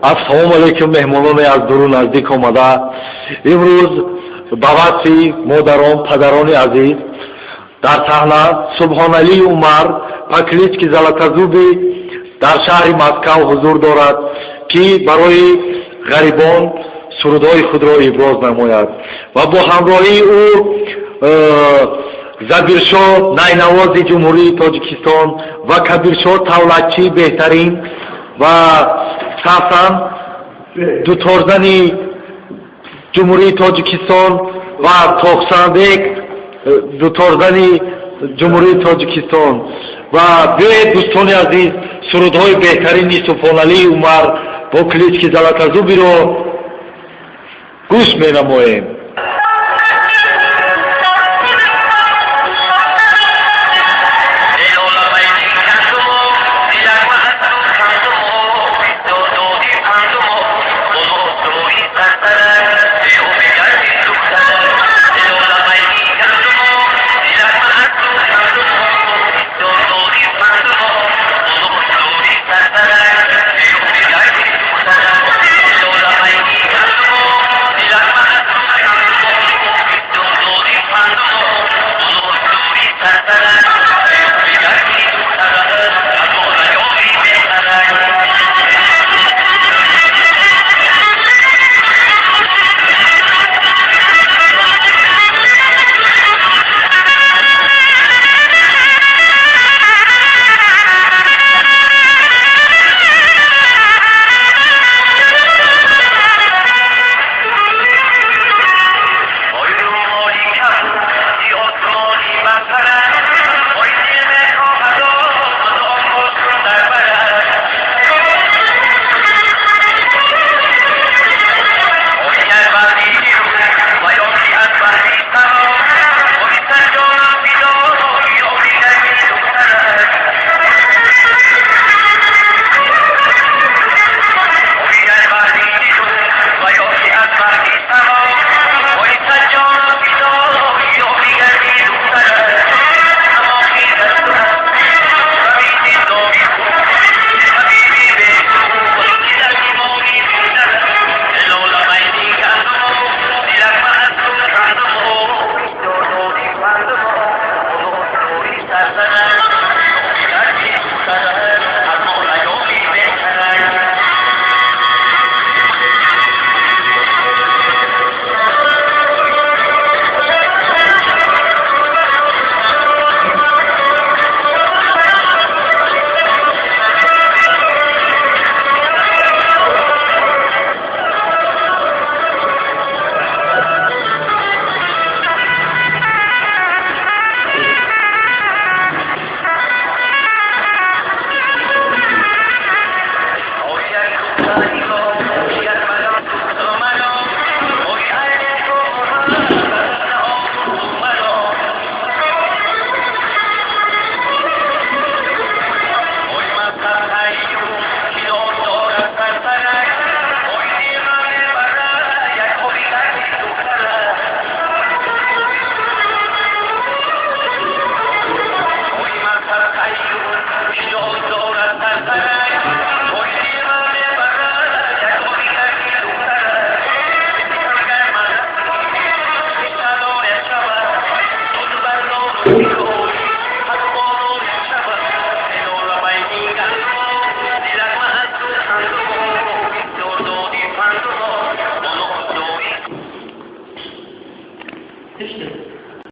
अस्सलाम वालेकुम मेहमानों از دور و نزدیک آمده. امروز باباسی مادران پدران عزیز در صحنه سبحان علی عمر پاکلیچکی زلاتازوبی در شهر مسکو حضور دارد که برای غریبان سرودهای خود را ابراز نماید و با همراهی او забиршоҳ найнавози ҷумҳурии тоҷикистон ва кабиршоҳ тавлатчии беҳтарин ва сафан дуторзани ҷумҳурии тоҷикистон ва тоқсанбек дуторзани ҷумҳурии тоҷикистон ва биёед дӯстони азиз сурудҳои беҳтарини субҳоналии умар бо клички залатазубиро гӯш менамоем. İşte